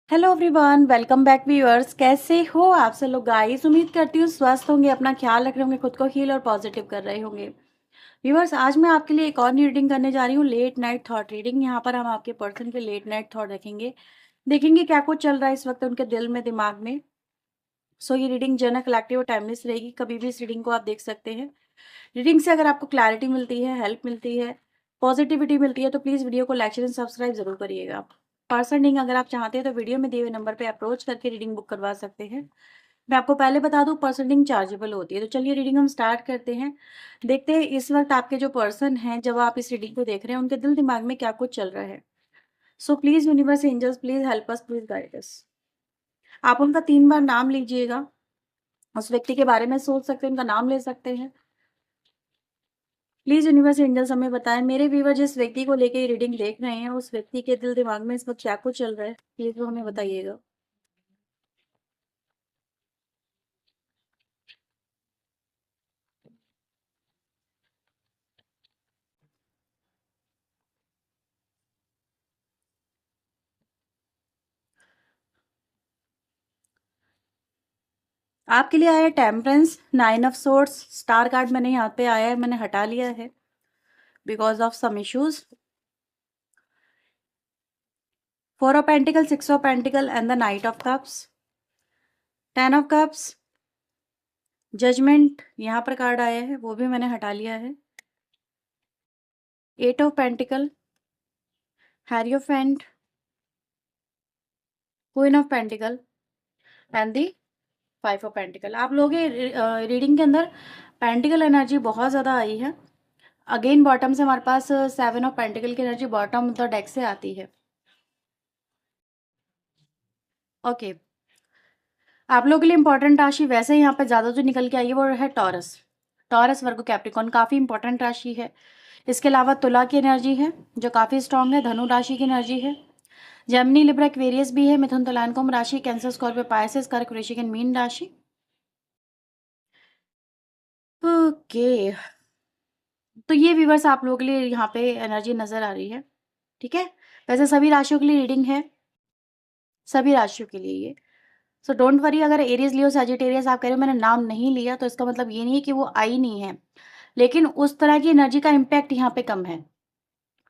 Hello everyone, welcome back viewers. कैसे हो आप सब लोग गाइस? उम्मीद करती हूँ स्वस्थ होंगे, अपना ख्याल रख रहे होंगे, खुद को हील और पॉजिटिव कर रहे होंगे। व्यूअर्स, आज मैं आपके लिए एक और रीडिंग करने जा रही हूँ, लेट नाइट थॉट रीडिंग। यहाँ पर हम आपके पर्सन के लेट नाइट थॉट रखेंगे, देखेंगे क्या कुछ चल रहा है इस वक्त उनके दिल में, दिमाग में। सो ये रीडिंग जनरल, कलेक्टिव और टाइमलेस रहेगी, कभी भी इस रीडिंग को आप देख सकते हैं। रीडिंग से अगर आपको क्लैरिटी मिलती है, हेल्प मिलती है, पॉजिटिविटी मिलती है, तो प्लीज़ वीडियो को लाइक शेयर एंड सब्सक्राइब जरूर करिएगा। पर्सन रीडिंग अगर आप चाहते हैं तो वीडियो में दिए हुए नंबर पे अप्रोच करके रीडिंग बुक करवा सकते हैं। मैं आपको पहले बता दूं, पर्सन रीडिंग चार्जेबल होती है। तो चलिए रीडिंग हम स्टार्ट करते हैं। देखते हैं इस वक्त आपके जो पर्सन हैं, जब आप इस रीडिंग को देख रहे हैं, उनके दिल दिमाग में क्या कुछ चल रहा है। So please universe, angels, please help us, please guide us. आप उनका 3 बार नाम लीजिएगा। उस व्यक्ति के बारे में सोच सकते हैं, उनका नाम ले सकते हैं। प्लीज यूनिवर्स, एंजल्स हमें बताएं, मेरे व्यूअर जिस व्यक्ति को लेके ये रीडिंग देख रहे हैं, उस व्यक्ति के दिल दिमाग में इस वक्त क्या कुछ चल रहा है, प्लीज वो हमें बताइएगा। आपके लिए आया है temperance, 9 of swords, star card मैंने यहाँ पे आया है, मैंने हटा लिया है because of some issues. 4 of pentacle, 6 of pentacle and the knight of cups, 10 of cups, judgment यहाँ पर कार्ड आया है, वो भी मैंने हटा लिया है। 8 of pentacles, hierophant, queen of pentacle and the 5 of pentacles. आप लोग रीडिंग के अंदर पेंटिकल एनर्जी बहुत ज़्यादा आई है। अगेन बॉटम से हमारे पास 7 ऑफ पेंटिकल की एनर्जी बॉटम द डेक से आती है। ओके, आप लोगों के लिए इंपॉर्टेंट राशि वैसे यहाँ पे ज़्यादा जो निकल के आई है वो है टॉरस। टॉरस, वर्गो, कैप्रिकॉर्न काफ़ी इंपॉर्टेंट राशि है। इसके अलावा तुला की एनर्जी है जो काफ़ी स्ट्रांग है। धनु राशि की एनर्जी है। जेमिनी, लिब्रा, एक्वेरियस भी है। मिथुन, तुला, कुंभ राशि, कैंसर, स्कॉर्पियो, पाइसेस, कर्क, वृश्चिक एंड मीन राशि। ओके, तो ये व्यूवर्स आप लोगों के लिए यहाँ पे एनर्जी नजर आ रही है। ठीक है, वैसे सभी राशियों के लिए रीडिंग है, सभी राशियों के लिए ये। सो डोंट वरी, अगर एरीज, लियो, सजिटेरियस आप कह रहे हो मैंने नाम नहीं लिया, तो इसका मतलब ये नहीं है कि वो आई नहीं है, लेकिन उस तरह की एनर्जी का इम्पैक्ट यहाँ पे कम है।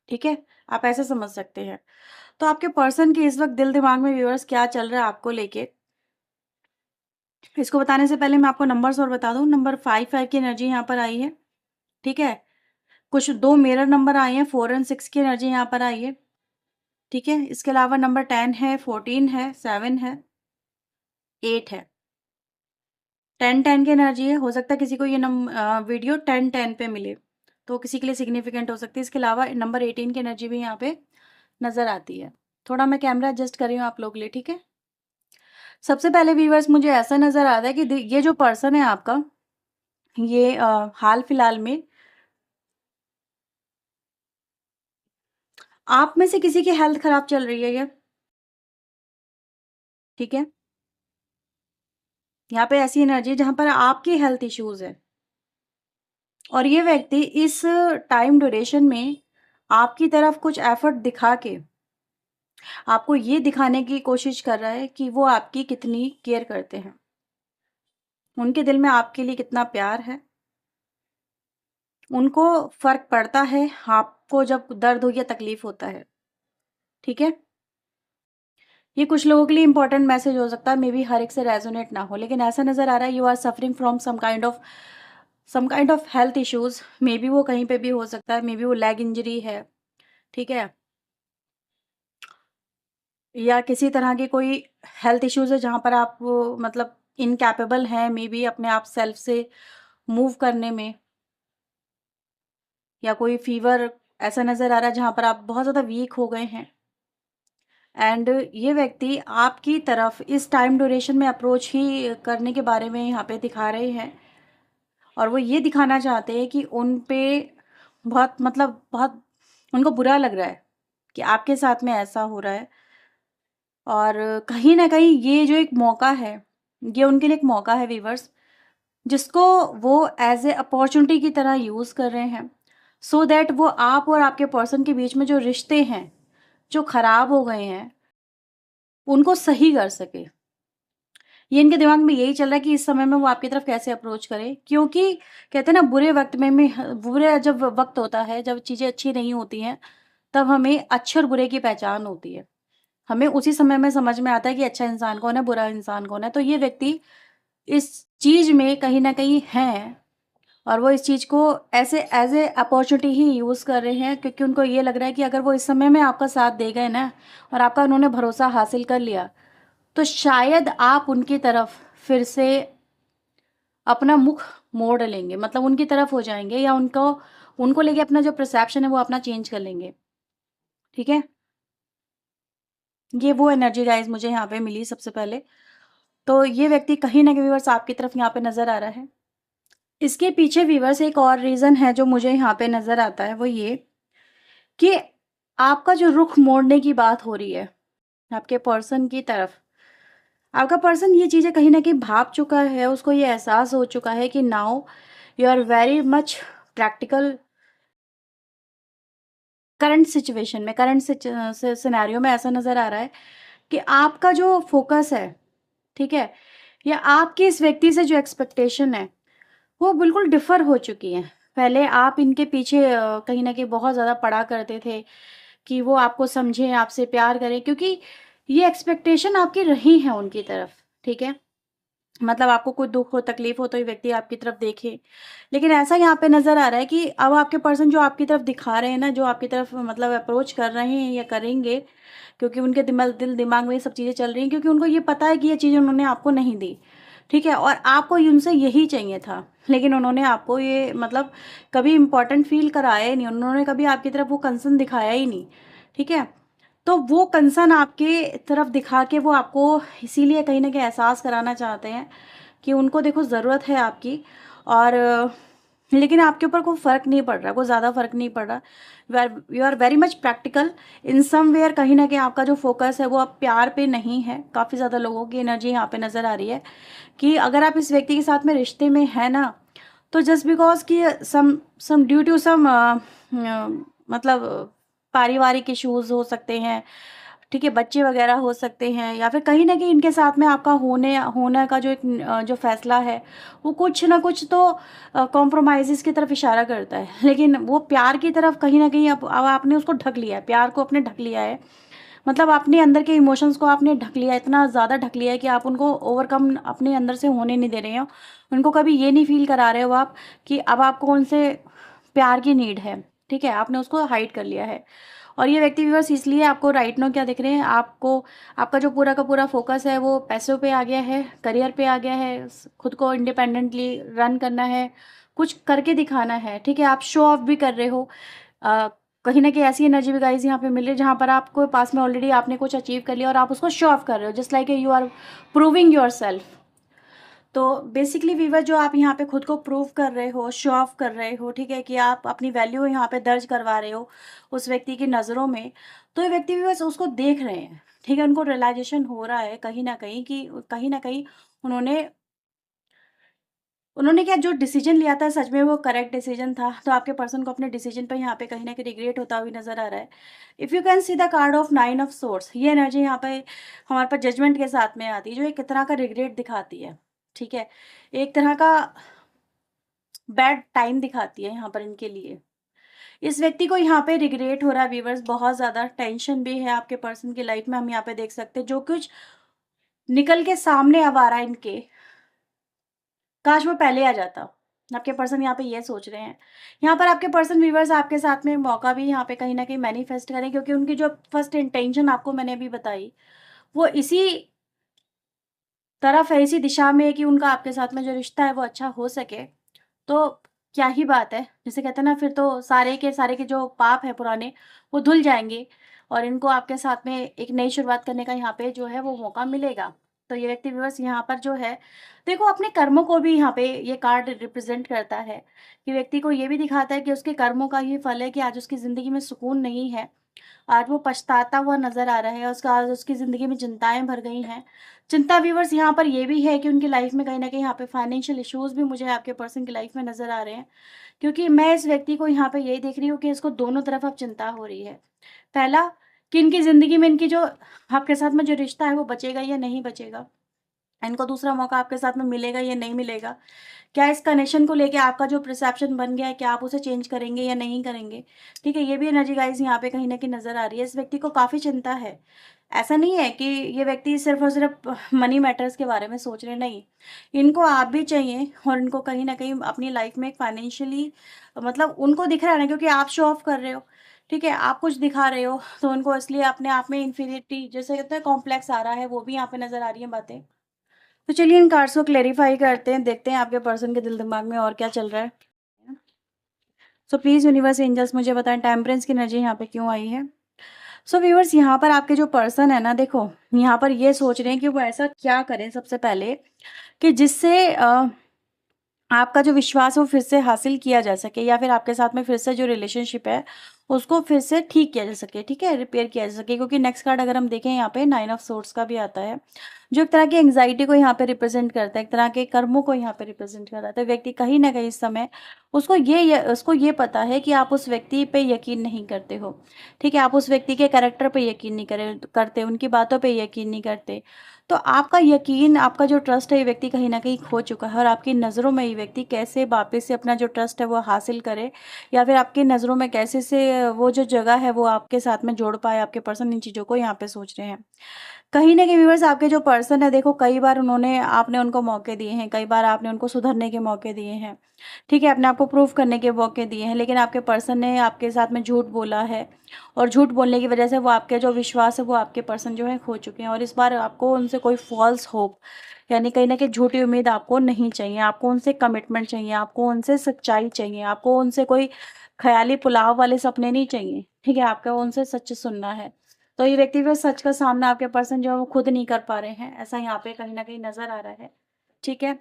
ठीक है, आप ऐसे समझ सकते हैं। तो आपके पर्सन के इस वक्त दिल दिमाग में व्यूअर्स क्या चल रहा है आपको लेके, इसको बताने से पहले मैं आपको नंबर्स और बता दूं। नंबर 5 की एनर्जी यहाँ पर आई है। ठीक है, कुछ 2 मिरर नंबर आए हैं, 4 एंड 6 की एनर्जी यहाँ पर आई है। ठीक है, इसके अलावा नंबर 10 है, 14 है, 7 है, 8 है। 10-10 की एनर्जी है। हो सकता है किसी को ये वीडियो 10-10 पे मिले, तो किसी के लिए सिग्निफिकेंट हो सकती है। इसके अलावा नंबर 18 की एनर्जी भी यहाँ पे नजर आती है। थोड़ा मैं कैमरा एडजस्ट कर रही हूँ आप लोग के लिए। ठीक है, सबसे पहले व्यूवर्स मुझे ऐसा नजर आता है कि ये जो पर्सन है आपका, ये हाल फिलहाल में आप में से किसी की हेल्थ खराब चल रही है ये। ठीक है, यहाँ पे ऐसी एनर्जी जहां पर आपकी हेल्थ इश्यूज है, और ये व्यक्ति इस टाइम ड्यूरेशन में आपकी तरफ कुछ एफर्ट दिखा के आपको ये दिखाने की कोशिश कर रहा है कि वो आपकी कितनी केयर करते हैं, उनके दिल में आपके लिए कितना प्यार है। उनको फर्क पड़ता है आपको जब दर्द हो या तकलीफ होता है। ठीक है, ये कुछ लोगों के लिए इंपॉर्टेंट मैसेज हो सकता है, मे बी हर एक से रेजोनेट ना हो, लेकिन ऐसा नजर आ रहा है you are suffering from some kind of health issues. Maybe वो कहीं पे भी हो सकता है, मे बी वो लेग इंजरी है। ठीक है, या किसी तरह की कोई हेल्थ इश्यूज है जहां पर आप मतलब इनकैपेबल हैं, मे बी अपने आप सेल्फ से मूव करने में, या कोई फीवर ऐसा नजर आ रहा है जहां पर आप बहुत ज्यादा वीक हो गए हैं। एंड ये व्यक्ति आपकी तरफ इस टाइम ड्यूरेशन में अप्रोच ही करने के बारे में यहाँ पे दिखा रहे हैं, और वो ये दिखाना चाहते हैं कि उन पे बहुत मतलब बहुत उनको बुरा लग रहा है कि आपके साथ में ऐसा हो रहा है। और कहीं ना कहीं ये जो एक मौका है, ये उनके लिए एक मौका है वीवर्स, जिसको वो एज ए अपॉर्चुनिटी की तरह यूज कर रहे हैं, सो दैट वो आप और आपके पर्सन के बीच में जो रिश्ते हैं जो खराब हो गए हैं, उनको सही कर सके। ये इनके दिमाग में यही चल रहा है कि इस समय में वो आपकी तरफ कैसे अप्रोच करे, क्योंकि कहते हैं ना बुरे वक़्त में बुरे जब वक़्त होता है, जब चीज़ें अच्छी नहीं होती हैं, तब हमें अच्छे और बुरे की पहचान होती है। हमें उसी समय में समझ में आता है कि अच्छा इंसान कौन है, बुरा इंसान कौन है। तो ये व्यक्ति इस चीज़ में कहीं न कहीं हैं और वो इस चीज़ को ऐसे as a opportunity he use कर रहे हैं, क्योंकि उनको ये लग रहा है कि अगर वो इस समय में आपका साथ दे गए ना और आपका उन्होंने भरोसा हासिल कर लिया, तो शायद आप उनकी तरफ फिर से अपना मुख मोड़ लेंगे, मतलब उनकी तरफ हो जाएँगे या उनको उनको लेके अपना जो परसेप्शन है वो अपना चेंज कर लेंगे। ठीक है? ये वो एनर्जी गाइज़ मुझे यहाँ पे मिली सबसे पहले। तो ये व्यक्ति कहीं न कहीं व्यूअर्स आपकी तरफ यहाँ पे नज़र आ रहा है। इसके पीछे व्यूअर्स एक और रीज़न है जो मुझे यहाँ पे नज़र आता है, वो ये कि आपका जो रुख मोड़ने की बात हो रही है, आपके पर्सन की तरफ, आपका पर्सन ये चीज़ें कहीं न कहीं भाँप चुका है, उसको ये एहसास हो चुका है कि now you are very much practical current situation में, करंट सिनेरियो में ऐसा नज़र आ रहा है कि आपका जो फ़ोकस है, ठीक है? या आपकी इस व्यक्ति से जो एक्सपेक्टेशन है, वो बिल्कुल डिफ़र हो चुकी हैं। पहले आप इनके पीछे कहीं न कहीं बहुत ज़्यादा पड़ा करते थे कि वो आपको समझें, आपसे प्यार करें, क्योंकि ये एक्सपेक्टेशन आपकी रही है उनकी तरफ, ठीक है? मतलब आपको कोई दुःख हो, तकलीफ़ हो तो ये व्यक्ति आपकी तरफ देखे। लेकिन ऐसा यहाँ पे नज़र आ रहा है कि अब आपके पर्सन जो आपकी तरफ दिखा रहे हैं ना, जो आपकी तरफ मतलब अप्रोच कर रहे हैं या करेंगे, क्योंकि उनके दिल-दिमाग में ये सब चीज़ें चल रही हैं, क्योंकि उनको ये पता है कि ये चीज़ें उन्होंने आपको नहीं दी, ठीक है? और आपको उनसे यही चाहिए था, लेकिन उन्होंने आपको ये मतलब कभी इम्पोर्टेंट फ़ील कराया ही नहीं, उन्होंने कभी आपकी तरफ वो कंसर्न दिखाया ही नहीं, ठीक है? तो वो कंसर्न आपके तरफ दिखा के वो आपको इसीलिए कहीं न कहीं एहसास कराना चाहते हैं कि उनको देखो ज़रूरत है आपकी, और लेकिन आपके ऊपर कोई फ़र्क नहीं पड़ रहा, कोई ज़्यादा फ़र्क नहीं पड़ रहा। You are very much practical in somewhere, कहीं न कहीं आपका जो फ़ोकस है वो अब प्यार पे नहीं है। काफ़ी ज़्यादा लोगों की एनर्जी यहाँ पे नज़र आ रही है कि अगर आप इस व्यक्ति के साथ में रिश्ते में हैं ना, तो जस्ट बिकॉज़ कि सम ड्यू टू सम मतलब पारिवारिक इश्यूज़ हो सकते हैं, ठीक है? बच्चे वग़ैरह हो सकते हैं, या फिर कहीं न कहीं इनके साथ में आपका होने का जो एक जो फ़ैसला है, वो कुछ न कुछ तो कॉम्प्रोमाइज़ेज़ की तरफ इशारा करता है। लेकिन वो प्यार की तरफ कहीं न कहीं अब आपने उसको ढक लिया है, प्यार को आपने ढक लिया है। मतलब अपने अंदर के इमोशंस को आपने ढक लिया है, इतना ज़्यादा ढक लिया है कि आप उनको ओवरकम अपने अंदर से होने नहीं दे रहे हो। उनको कभी ये नहीं फ़ील करा रहे हो आप कि अब आपको उनसे प्यार की नीड है, ठीक है? आपने उसको हाइड कर लिया है। और ये व्यक्ति व्यूअर्स इसलिए आपको राइट नाउ क्या दिख रहे हैं, आपको आपका जो पूरा का पूरा फ़ोकस है वो पैसों पे आ गया है, करियर पे आ गया है, खुद को इंडिपेंडेंटली रन करना है, कुछ करके दिखाना है, ठीक है? आप शो ऑफ भी कर रहे हो। अ, कहीं न कहीं ऐसी एनर्जी भी गाइज़ यहाँ पे मिल रही है जहाँ पर आपको पास में ऑलरेडी आपने कुछ अचीव कर लिया और आप उसको शो ऑफ कर रहे हो, just like you are proving yourself. तो बेसिकली वीवर जो आप यहाँ पे खुद को प्रूव कर रहे हो, शो ऑफ कर रहे हो, ठीक है? कि आप अपनी वैल्यू यहाँ पे दर्ज करवा रहे हो उस व्यक्ति की नज़रों में, तो ये व्यक्ति व्यूअर्स उसको देख रहे हैं, ठीक है? उनको रियलाइज़ेशन हो रहा है कहीं न कहीं कि कहीं न कहीं उन्होंने उन्होंने क्या जो डिसीज़न लिया था सच में वो करेक्ट डिसीज़न था, तो आपके पर्सन को अपने डिसीज़न पे यहाँ पे कहीं न कहीं रिग्रेट होता हुआ नज़र आ रहा है। If you can see the card of 9 of swords, ये एनर्जी यहाँ पे हमारे पास जजमेंट के साथ में आती है, जो एक तरह का रिग्रेट दिखाती है, ठीक है? एक तरह का बैड टाइम दिखाती है यहाँ पर इनके लिए। इस व्यक्ति को यहाँ पे रिग्रेट हो रहा है व्यूअर्स, बहुत ज़्यादा टेंशन भी है आपके पर्सन की लाइफ़ में, हम यहाँ पे देख सकते हैं। जो कुछ निकल के सामने अब आ रहा है इनके, काश वो पहले आ जाता। आपके पर्सन यहाँ पे ये सोच रहे हैं। यहाँ पर आपके पर्सन व्यूअर्स आपके साथ में मौका भी यहाँ पे कहीं न कहीं मैनिफेस्ट करें, क्योंकि उनकी जो फर्स्ट इंटेंशन आपको मैंने अभी बताई, वो इसी तरफ है, इसी दिशा में है कि उनका आपके साथ में जो रिश्ता है वो अच्छा हो सके। तो क्या ही बात है, जिसे कहते हैं ना, फिर तो सारे के जो पाप हैं पुराने, वो धुल जाएँगे और इनको आपके साथ में एक नई शुरुआत करने का यहाँ पे जो है वो मौका मिलेगा। तो ये व्यक्ति व्यूअर्स यहाँ पर जो है, देखो अपने कर्मों को भी यहाँ पे ये कार्ड रिप्रेज़ेंट करता है, कि व्यक्ति को ये भी दिखाता है कि उसके कर्मों का ही फल है कि आज उसकी ज़िंदगी में सुकून नहीं है। आज वो पछताता हुआ नज़र आ रहा है, उसका आज उसकी ज़िंदगी में चिंताएँ भर गई हैं। चिंता व्यूअर्स यहाँ पर ये भी है कि उनकी लाइफ़ में कहीं न कहीं यहाँ पे फाइनेंशियल इश्यूज़ भी मुझे आपके पर्सन की लाइफ़ में नज़र आ रहे हैं। क्योंकि मैं इस व्यक्ति को यहाँ पे यही देख रही हूँ कि इसको दोनों तरफ अब चिंता हो रही है। पहला कि इनकी ज़िंदगी में इनकी जो आपके साथ में जो रिश्ता है वो बचेगा या नहीं बचेगा? इनको दूसरा मौका आपके साथ में मिलेगा या नहीं मिलेगा? क्या इस कनेक्शन को लेके आपका जो परसेप्शन बन गया है, क्या आप उसे चेंज करेंगे या नहीं करेंगे? ठीक है, ये भी एनर्जी गाइज़ यहाँ पे कहीं न कहीं नज़र आ रही है। इस व्यक्ति को काफ़ी चिंता है। ऐसा नहीं है कि ये व्यक्ति सिर्फ़ और सिर्फ़ मनी मैटर्स के बारे में सोच रहे हैं, नहीं। इनको आप भी चाहिए और इनको कहीं न कहीं अपनी लाइफ़ में एक फाइनेंशियली मतलब उनको दिख रहा है ना, क्योंकि आप शो ऑफ कर रहे हो, ठीक है? आप कुछ दिखा रहे हो, तो उनको इसलिए अपने आप में इन्फीरियरिटी जैसे कहते हैं कॉम्प्लेक्स आ रहा है, वो भी यहाँ पे नज़र आ रही हैं बातें। तो चलिए इन कार्ड्स को क्लेरिफ़ाई करते हैं, देखते हैं आपके पर्सन के दिल-दिमाग में और क्या चल रहा है। सो प्लीज़ यूनिवर्स एंजल्स मुझे बताएँ टेम्परेंस की एनर्जी यहाँ पे क्यों आई है? सो व्यूअर्स यहाँ पर आपके जो पर्सन है ना, देखो यहाँ पर ये सोच रहे हैं कि वो ऐसा क्या करें सबसे पहले कि जिससे आपका जो विश्वास है वो फिर से हासिल किया जा सके, या फिर आपके साथ में फिर से जो रिलेशनशिप है उसको फिर से ठीक किया जा सके, ठीक है, रिपेयर किया जा सके। क्योंकि नेक्स्ट कार्ड अगर हम देखें यहाँ पे 9 ऑफ सोर्ड्स का भी आता है, जो एक तरह की एंग्जाइटी को यहाँ पे रिप्रेजेंट करता है, एक तरह के कर्मों को यहाँ पे रिप्रेजेंट करता है। तो व्यक्ति कहीं ना कहीं इस समय उसको ये पता है कि आप उस व्यक्ति पे यकीन नहीं करते हो, ठीक है, आप उस व्यक्ति के कैरेक्टर पे यकीन नहीं करते, उनकी बातों पे यकीन नहीं करते। तो आपका यकीन, आपका जो ट्रस्ट है, ये व्यक्ति कहीं न कहीं खो चुका है और आपकी नज़रों में ये व्यक्ति कैसे वापस से अपना जो ट्रस्ट है वो हासिल करे, या फिर आपकी नज़रों में कैसे से वो जो जगह है वो आपके साथ में जोड़ पाए, आपके पर्सन इन चीज़ों को यहाँ पे सोच रहे हैं। कहीं न कहीं व्यूअर्स आपके जो पर्सन है, देखो कई बार आपने उनको मौके दिए हैं, कई बार आपने उनको सुधरने के मौके दिए हैं, ठीक है? अपने आप को प्रूव करने के मौके दिए हैं, लेकिन आपके पर्सन ने आपके साथ में झूठ बोला है और झूठ बोलने की वजह से वो आपके जो विश्वास है वो आपके पर्सन जो है खो चुके हैं। और इस बार आपको उनसे कोई फ़ॉल्स होप, यानी कहीं न कहीं झूठी उम्मीद आपको नहीं चाहिए, आपको उनसे कमिटमेंट चाहिए, आपको उनसे सच्चाई चाहिए, आपको उनसे कोई ख़याली पुलाव वाले सपने नहीं चाहिए, ठीक है? आपको उनसे सच सुनना है। तो ये व्यक्ति भी सच का सामना आपके पर्सन जो है वो खुद नहीं कर पा रहे हैं, ऐसा यहाँ पे कहीं न कहीं नज़र आ रहा है, ठीक है?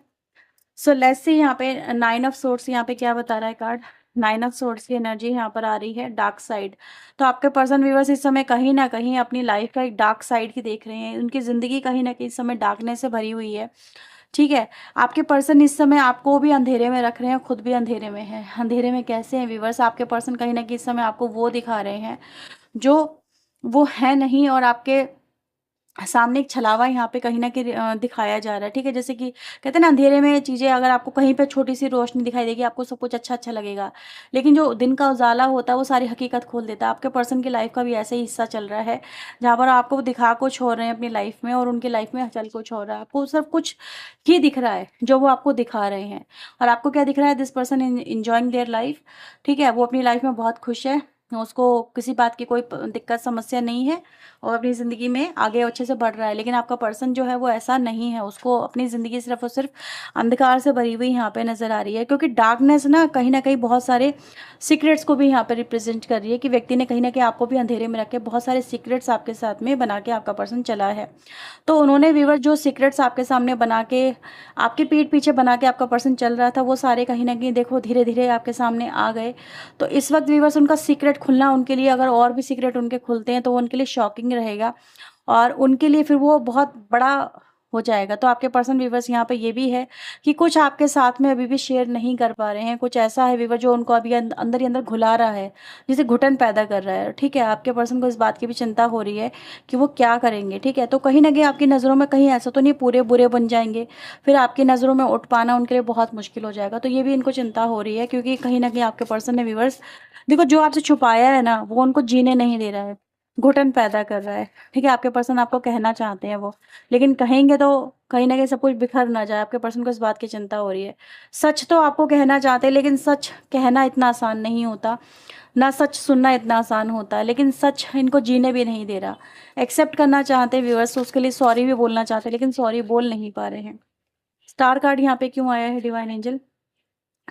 सो लेट्स सी यहाँ पे 9 ऑफ सोर्ड्स यहाँ पे क्या बता रहा है कार्ड। 9 ऑफ सोर्ड्स की एनर्जी यहाँ पर आ रही है डार्क साइड। तो आपके पर्सन व्यूअर्स इस समय कहीं न कहीं अपनी लाइफ़ का एक डार्क साइड की देख रहे हैं। उनकी ज़िंदगी कहीं न कहीं इस समय डार्कनेस से भरी हुई है, ठीक है? आपके पर्सन इस समय आपको भी अंधेरे में रख रहे हैं, खुद भी अंधेरे में हैं। अंधेरे में कैसे हैं व्यूअर्स? आपके पर्सन कहीं न कहीं इस समय आपको वो दिखा रहे हैं, जो वो है नहीं, और आपके सामने एक छलावा यहाँ पे कहीं न कहीं दिखाया जा रहा है, ठीक है? जैसे कि कहते हैं ना, अंधेरे में चीज़ें अगर आपको कहीं पे छोटी-सी रोशनी दिखाई देगी, आपको सब कुछ अच्छा-अच्छा लगेगा। लेकिन जो दिन का उजाला होता है, वो सारी हकीकत खोल देता है। आपके पर्सन की लाइफ़ का भी ऐसा ही हिस्सा चल रहा है, जहाँ पर आपको वो दिखा कुछ और रहे हैं अपनी लाइफ़ में और उनकी लाइफ़ में चल कुछ और रहा है। आपको सिर्फ़ कुछ ही दिख रहा है, जो वो आपको दिखा रहे हैं। और आपको क्या दिख रहा है? This person enjoying their life, ठीक है? वो अपनी लाइफ़ में बहुत खुश है, उसको किसी बात की कोई दिक्कत समस्या नहीं है और अपनी ज़िंदगी में आगे अच्छे से बढ़ रहा है। लेकिन आपका पर्सन जो है वो ऐसा नहीं है, उसको अपनी ज़िंदगी सिर्फ़ और सिर्फ़ अंधकार से भरी हुई यहाँ पे नज़र आ रही है, क्योंकि डार्कनेस ना कहीं न कहीं बहुत सारे सीक्रेट्स को भी यहाँ पे रिप्रेज़ेंट कर रही है, कि व्यक्ति ने कहीं न कहीं आपको भी अंधेरे में रख के बहुत सारे सीक्रेट्स आपके साथ में बना के आपका पर्सन चला है। तो उन्होंने व्यूअर जो सीक्रेट्स आपके सामने बना के, आपकी पीठ पीछे बना के आपका पर्सन चल रहा था, वो सारे कहीं न कहीं देखो धीरे-धीरे आपके सामने आ गए। तो इस वक़्त व्यूअर्स उनका सीक्रेट खुलना उनके लिए, अगर और भी सीक्रेट उनके खुलते हैं तो वो उनके लिए शॉकिंग रहेगा और उनके लिए फिर वो बहुत बड़ा हो जाएगा। तो आपके पर्सन व्यूअर्स यहाँ पे ये भी है कि कुछ आपके साथ में अभी भी शेयर नहीं कर पा रहे हैं। कुछ ऐसा है व्यूअर जो उनको अभी अंदर ही अंदर घुला रहा है, जिसे घुटन पैदा कर रहा है, ठीक है? आपके पर्सन को इस बात की भी चिंता हो रही है कि वो क्या करेंगे, ठीक है? तो कहीं न कहीं आपकी नज़रों में कहीं ऐसा तो नहीं पूरे बुरे बन जाएँगे, फिर आपकी नज़रों में उठ पाना उनके लिए बहुत मुश्किल हो जाएगा। तो ये भी इनको चिंता हो रही है, क्योंकि कहीं न कहीं आपके पर्सन ने व्यूअर्स देखो जो आपसे छुपाया है ना, वो उनको जीने नहीं दे रहा है, घुटन पैदा कर रहा है, ठीक है? आपके पर्सन आपको कहना चाहते हैं वो, लेकिन कहेंगे तो कहीं न कहीं सब कुछ बिखर ना जाए, आपके पर्सन को इस बात की चिंता हो रही है। सच तो आपको कहना चाहते हैं, लेकिन सच कहना इतना आसान नहीं होता, ना सच सुनना इतना आसान होता है, लेकिन सच इनको जीने भी नहीं दे रहा। एक्सेप्ट करना चाहते हैं व्यूअर्स, तो उसके लिए सॉरी भी बोलना चाहते हैं, लेकिन सॉरी बोल नहीं पा रहे हैं। स्टार कार्ड यहाँ पे क्यों आया है डिवाइन एंजल?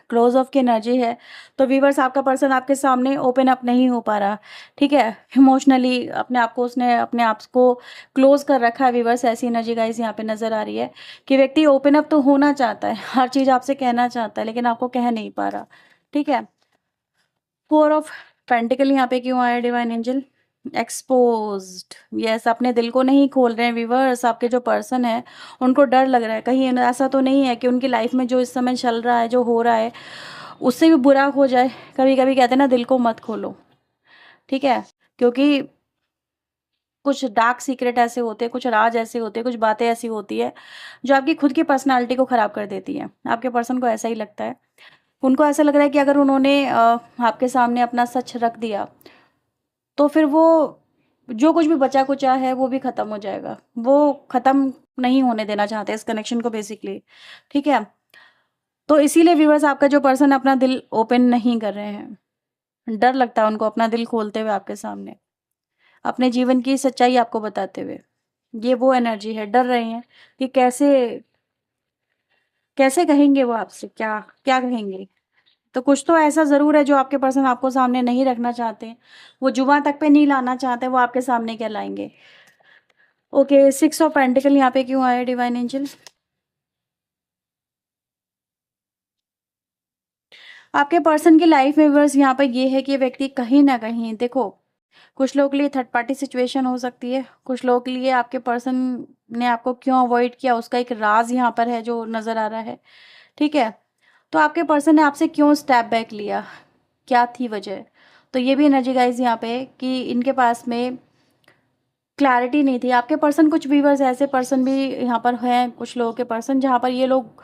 क्लोज ऑफ की एनर्जी है। तो व्यूअर्स आपका पर्सन आपके सामने ओपन अप नहीं हो पा रहा, ठीक है? इमोशनली अपने आप को उसने अपने आप को क्लोज कर रखा है व्यूअर्स, ऐसी एनर्जी गाइस यहाँ पे नजर आ रही है कि व्यक्ति ओपन अप तो होना चाहता है, हर चीज आपसे कहना चाहता है, लेकिन आपको कह नहीं पा रहा, ठीक है? 4 ऑफ पेंटिकल यहाँ पे क्यों आया डिवाइन एंजल? एक्सपोज्ड। यस, अपने दिल को नहीं खोल रहे हैं व्यूअर्स, आपके जो पर्सन है उनको डर लग रहा है, कहीं ऐसा तो नहीं है कि उनकी लाइफ में जो इस समय चल रहा है, जो हो रहा है, उससे भी बुरा हो जाए। कभी कभी कहते हैं ना, दिल को मत खोलो, ठीक है? क्योंकि कुछ डार्क सीक्रेट ऐसे होते हैं, कुछ राज ऐसे होते हैं, कुछ बातें ऐसी होती है जो आपकी खुद की पर्सनालिटी को ख़राब कर देती हैं। आपके पर्सन को ऐसा ही लगता है। उनको ऐसा लग रहा है कि अगर उन्होंने आपके सामने अपना सच रख दिया, तो फिर वो जो कुछ भी बचा-कुचा है वो भी ख़त्म हो जाएगा। वो ख़त्म नहीं होने देना चाहते इस कनेक्शन को बेसिकली, ठीक है? तो इसीलिए व्यूअर्स आपका जो पर्सन अपना दिल ओपन नहीं कर रहे हैं। डर लगता है उनको अपना दिल खोलते हुए आपके सामने, अपने जीवन की सच्चाई आपको बताते हुए। ये वो एनर्जी है, डर रहे हैं कि कैसे कैसे कहेंगे वो आपसे, क्या क्या कहेंगे? तो कुछ तो ऐसा ज़रूर है जो आपके पर्सन आपको सामने नहीं रखना चाहते। वो जुबान तक पे नहीं लाना चाहते, वो आपके सामने क्या लाएँगे? ओके, 6 ऑफ पेंटिकल यहाँ पे क्यों आया डिवाइन एंजल? आपके पर्सन की लाइफ में व्यूअर्स यहाँ पे ये है कि ये व्यक्ति कहीं न कहीं देखो, कुछ लोगों के लिए थर्ड पार्टी सिचुएशन हो सकती है, कुछ लोगों के लिए आपके पर्सन ने आपको क्यों अवॉइड किया उसका एक राज़ यहाँ पर है जो नज़र आ रहा है, ठीक है? तो आपके पर्सन ने आपसे क्यों स्टेप बैक लिया? क्या थी वजह? तो ये भी एनर्जी गाइज़ यहाँ पे है कि इनके पास में क्लैरिटी नहीं थी। आपके पर्सन कुछ व्यूअर्स ऐसे पर्सन भी यहाँ पर हैं, कुछ लोगों के पर्सन जहाँ पर ये लोग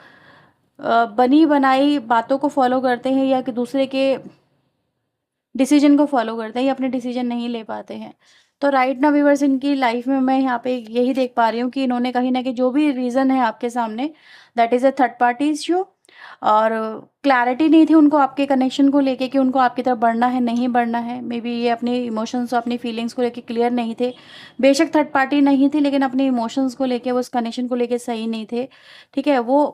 बनी बनाई बातों को फॉलो करते हैं या कि दूसरे के डिसीजन को फॉलो करते हैं या अपने डिसीजन नहीं ले पाते हैं। तो राइट नाउ व्यूअर्स इनकी लाइफ में मैं यहाँ पे यही देख पा रही हूँ कि इन्होंने कहीं न कहीं जो भी रीज़न है आपके सामने, that is a third party issue. और क्लैरिटी नहीं थी उनको आपके कनेक्शन को लेके कि उनको आपकी तरफ बढ़ना है, नहीं बढ़ना है। मे बी ये अपने इमोशंस और अपनी फीलिंग्स को लेके क्लियर नहीं थे। बेशक थर्ड पार्टी नहीं थी, लेकिन अपने इमोशंस को लेके, वो उस कनेक्शन को लेके सही नहीं थे, ठीक है? वो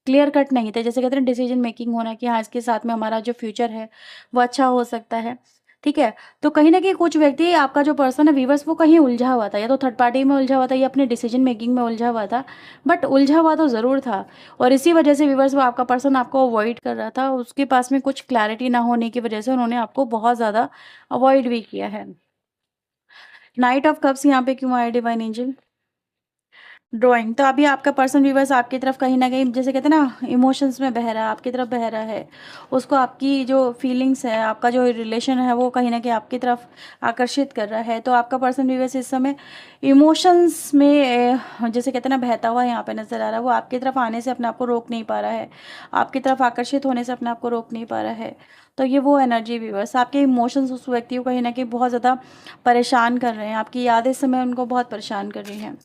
क्लियर कट नहीं थे। जैसे कहते हैं डिसीजन मेकिंग होना कि हाँ, इसके साथ में हमारा जो फ्यूचर है वो अच्छा हो सकता है, ठीक है? तो कहीं न कहीं कुछ व्यक्ति, आपका जो पर्सन है व्यूअर्स, वो कहीं उलझा हुआ था, या तो थर्ड पार्टी में उलझा हुआ था या अपने डिसीजन मेकिंग में उलझा हुआ था, बट उलझा हुआ तो ज़रूर था। और इसी वजह से व्यूअर्स वो आपका पर्सन आपको अवॉइड कर रहा था। उसके पास में कुछ क्लैरिटी ना होने की वजह से उन्होंने आपको बहुत ज़्यादा अवॉइड भी किया है। नाइट ऑफ कप्स यहाँ पे क्यों आया डिवाइन एंजल? ड्राइंग। तो अभी आपका पर्सन व्यूअर्स आपकी तरफ कहीं न कहीं, जैसे कहते हैं ना, इमोशंस में बह रहा है, आपकी तरफ बह रहा है। उसको आपकी जो फीलिंग्स है, आपका जो रिलेशन है, वो कहीं न कहीं आपकी तरफ आकर्षित कर रहा है। तो आपका पर्सन व्यूअर्स इस समय इमोशंस में जैसे कहते हैं ना, बहता हुआ यहाँ पे नज़र आ रहा है। वो आपकी तरफ आने से अपने आप को रोक नहीं पा रहा है, आपकी तरफ आकर्षित होने से अपने आप को रोक नहीं पा रहा है। तो ये वो एनर्जी व्यूअर्स, आपके इमोशंस उस व्यक्ति को कहीं न कहीं बहुत ज़्यादा परेशान कर रहे हैं। आपकी यादें इस समय उनको बहुत परेशान कर रही हैं।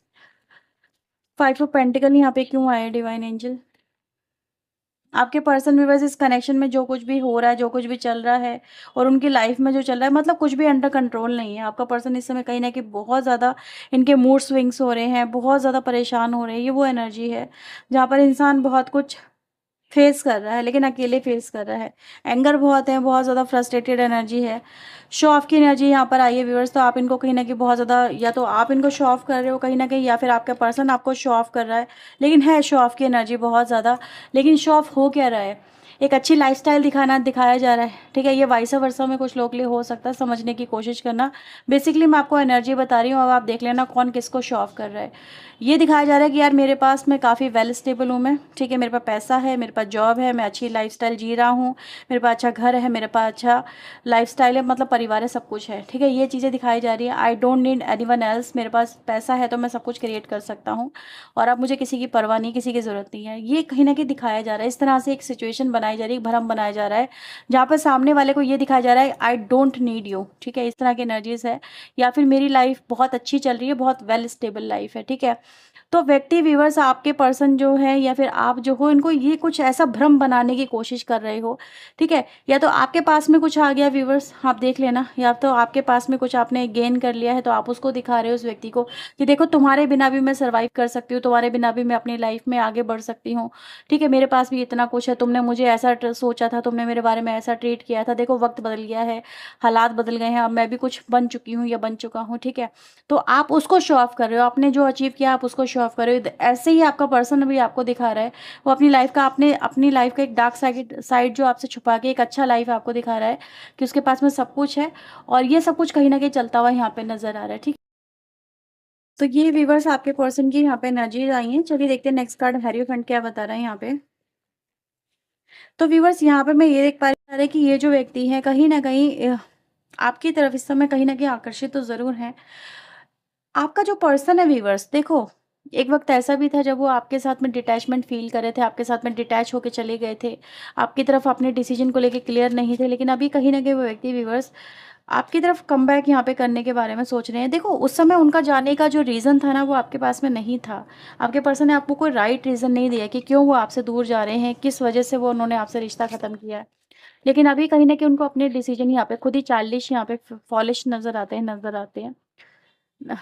5 ऑफ पेंटिकल यहाँ पे क्यों आए डिवाइन एंजल? आपके पर्सन व्यूअर्स इस कनेक्शन में जो कुछ भी हो रहा है, जो कुछ भी चल रहा है और उनकी लाइफ में जो चल रहा है, मतलब कुछ भी अंडर कंट्रोल नहीं है। आपका पर्सन इस समय कहीं न कहीं बहुत ज़्यादा, इनके मूड स्विंग्स हो रहे हैं, बहुत ज़्यादा परेशान हो रहे हैं। ये वो एनर्जी है जहाँ पर इंसान बहुत कुछ फेस कर रहा है, लेकिन अकेले फेस कर रहा है। एंगर बहुत है, बहुत ज़्यादा फ्रस्ट्रेटेड एनर्जी है। शो ऑफ की एनर्जी यहाँ पर आई है व्यूअर्स, तो आप इनको कहीं न कहीं बहुत ज़्यादा, या तो आप इनको शो ऑफ कर रहे हो कहीं न कहीं, या फिर आपका पर्सन आपको शो ऑफ कर रहा है। लेकिन है शो ऑफ की एनर्जी बहुत ज़्यादा, लेकिन शो ऑफ हो क्या रहा है? एक अच्छी लाइफ़स्टाइल दिखाया जा रहा है, ठीक है? ये वाइस वर्सा में कुछ लोगों के लिए हो सकता है, समझने की कोशिश करना। बेसिकली मैं आपको एनर्जी बता रही हूँ, अब आप देख लेना कौन किसको शो ऑफ कर रहा है। ये दिखाया जा रहा है कि यार मेरे पास मैं काफ़ी वेल स्टेबल हूँ मैं, ठीक है? मेरे पास पैसा है, मेरे पास जॉब है, मैं अच्छी लाइफ़स्टाइल जी रहा हूँ, मेरे पास अच्छा घर है, मेरे पास अच्छा लाइफ़स्टाइल है, मतलब परिवार है, सब कुछ है, ठीक है? ये चीज़ें दिखाई जा रही है। I don't need anyone else, मेरे पास पैसा है तो मैं सब कुछ क्रिएट कर सकता हूँ और अब मुझे किसी की परवाह नहीं, किसी की ज़रूरत नहीं है। ये कहीं न कहीं दिखाया जा रहा है। इस तरह से एक सिचुएशन बनाई जा रही है, एक भ्रम बनाया जा रहा है, जहाँ पर सामने वाले को ये दिखाया जा रहा है आई डोंट नीड यू, ठीक है? इस तरह की एनर्जीज़ है, या फिर मेरी लाइफ़ बहुत अच्छी चल रही है, बहुत वेल स्टेबल लाइफ़ है, ठीक है? तो व्यक्ति व्यूअर्स, आपके पर्सन जो है या फिर आप जो हो, इनको ये कुछ ऐसा भ्रम बनाने की कोशिश कर रहे हो, ठीक है? या तो आपके पास में कुछ आ गया व्यूअर्स, आप देख लेना, या तो आपके पास में कुछ आपने गेन कर लिया है, तो आप उसको दिखा रहे हो उस व्यक्ति को कि देखो तुम्हारे बिना भी मैं सर्वाइव कर सकती हूँ, तुम्हारे बिना भी मैं अपनी लाइफ में आगे बढ़ सकती हूँ, ठीक है? मेरे पास भी इतना कुछ है, तुमने मुझे ऐसा सोचा था, तुमने मेरे बारे में ऐसा ट्रीट किया था, देखो वक्त बदल गया है, हालात बदल गए हैं, अब मैं भी कुछ बन चुकी हूँ या बन चुका हूँ, ठीक है? तो आप उसको शो ऑफ कर रहे हो, आपने जो अचीव किया आप उसको शो ऑफ कर रहे हो। ऐसे ही आपका पर्सन भी आपको दिखा रहा है, वो अपनी लाइफ का, आपने अपनी लाइफ का एक डार्क साइड साइड जो आपसे छुपा के एक अच्छा लाइफ आपको दिखा रहा है कि उसके पास में सब कुछ है, और ये सब कुछ कहीं ना कहीं चलता हुआ यहाँ पे नजर आ रहा है, ठीक। तो ये व्यूवर्स आपके पर्सन की यहाँ पे एनर्जीज आई हैं। चलिए देखते हैं नेक्स्ट कार्ड हैरियोफेंट क्या बता रहा है यहाँ पे। तो व्यूवर्स यहाँ पे मैं ये देख पा रही हूँ कि ये जो व्यक्ति है कहीं ना कहीं आपकी तरफ इस समय कहीं ना कहीं आकर्षित तो ज़रूर है, आपका जो पर्सन है व्यूअर्स, देखो एक वक्त ऐसा भी था जब वो आपके साथ में डिटैचमेंट फील कर रहे थे, आपके साथ में डिटैच होके चले गए थे, आपकी तरफ अपने डिसीजन को लेके क्लियर नहीं थे, लेकिन अभी कहीं ना कहीं वो व्यक्ति व्यूअर्स आपकी तरफ कमबैक यहाँ पे करने के बारे में सोच रहे हैं। देखो उस समय उनका जाने का जो रीज़न था ना, वो आपके पास में नहीं था। आपके पर्सन ने आपको कोई राइट रीज़न नहीं दिया कि क्यों वो आपसे दूर जा रहे हैं, किस वजह से वो उन्होंने आपसे रिश्ता ख़त्म किया है। लेकिन अभी कहीं ना कहीं उनको अपने डिसीजन यहाँ पे खुद ही चाइल्डिश, यहाँ पे फॉलिश नजर आते हैं।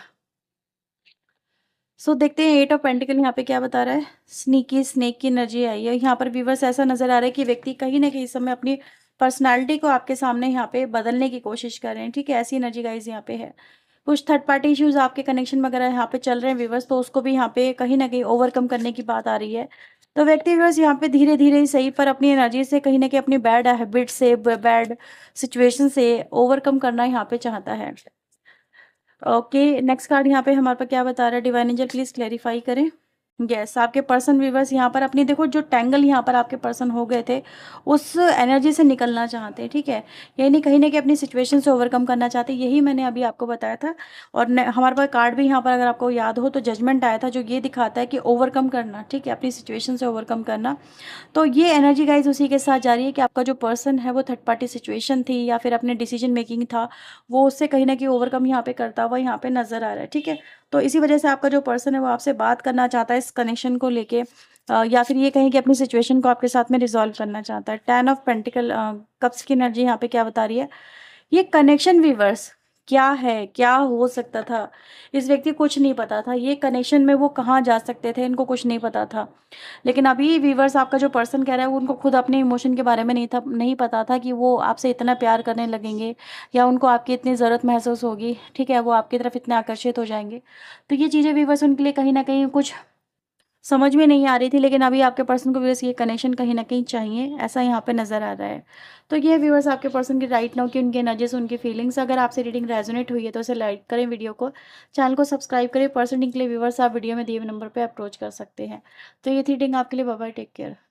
सो देखते हैं एट ऑफ पेंटिकल यहाँ पे क्या बता रहा है। स्नीकी स्नेक की एनर्जी आई है यहाँ पर व्यूवर्स। ऐसा नजर आ रहा है कि व्यक्ति कहीं ना कहीं इस समय अपनी पर्सनालिटी को आपके सामने यहाँ पे बदलने की कोशिश कर रहे हैं। ठीक है, ऐसी एनर्जी गाइज यहाँ पे है। कुछ थर्ड पार्टी इश्यूज आपके कनेक्शन वगैरह यहाँ पे चल रहे हैं व्यूवर्स, तो उसको भी यहाँ पे कहीं ना कहीं ओवरकम करने की बात आ रही है। तो व्यक्ति व्यूवर्स यहाँ पे धीरे धीरे ही सही पर अपनी एनर्जी से कहीं ना कहीं अपनी बैड हैबिट से, बैड सिचुएशन से ओवरकम करना यहाँ पे चाहता है। ओके, नेक्स्ट कार्ड यहाँ पे हमारे पास क्या बता रहा है, डिवाइन एंजल प्लीज क्लेरिफाई करें। यस, आपके पर्सन व्यूवर्स यहाँ पर अपनी देखो जो टैंगल यहाँ पर आपके पर्सन हो गए थे, उस एनर्जी से निकलना चाहते हैं। ठीक है, यही नहीं कहीं ना कहीं अपनी सिचुएशन से ओवरकम करना चाहते हैं, यही मैंने अभी आपको बताया था। और हमारे पास कार्ड भी यहाँ पर अगर आपको याद हो तो जजमेंट आया था, जो ये दिखाता है कि ओवरकम करना, ठीक है, अपनी सिचुएशन से ओवरकम करना। तो ये एनर्जी गाइज उसी के साथ जा रही है कि आपका जो पर्सन है वो थर्ड पार्टी सिचुएशन थी या फिर अपने डिसीजन मेकिंग था, वो उससे कहीं ना कहीं ओवरकम यहाँ पे करता हुआ यहाँ पे नजर आ रहा है। ठीक है, तो इसी वजह से आपका जो पर्सन है वो आपसे बात करना चाहता है इस कनेक्शन को लेके, या फिर ये कहें कि अपनी सिचुएशन को आपके साथ में रिजॉल्व करना चाहता है। 10 ऑफ पेंटिकल कप्स की एनर्जी यहाँ पे क्या बता रही है, ये कनेक्शन वीवर्स क्या है, क्या हो सकता था, इस व्यक्ति को कुछ नहीं पता था ये कनेक्शन में वो कहाँ जा सकते थे, इनको कुछ नहीं पता था। लेकिन अभी वीवर्स आपका जो पर्सन कह रहा है वो उनको खुद अपने इमोशन के बारे में नहीं पता था कि वो आपसे इतना प्यार करने लगेंगे या उनको आपकी इतनी ज़रूरत महसूस होगी। ठीक है, वो आपकी तरफ इतने आकर्षित हो जाएंगे। तो ये चीज़ें वीवर्स उनके लिए कहीं ना कहीं कुछ समझ में नहीं आ रही थी, लेकिन अभी आपके पर्सन को व्यूअर्स ये कनेक्शन कहीं न कहीं चाहिए, ऐसा यहाँ पे नज़र आ रहा है। तो ये व्यूअर्स आपके पर्सन की राइट नाउ की उनकी एनर्जीज़, उनकी फीलिंग्स। अगर आपसे रीडिंग रेजोनेट हुई है तो इसे लाइक करें वीडियो को, चैनल को सब्सक्राइब करें। पर्सन के लिए व्यूअर्स आप वीडियो में दिए हुए नंबर पे अप्रोच कर सकते हैं। तो ये थी रीडिंग आपके लिए। Bye bye, take care.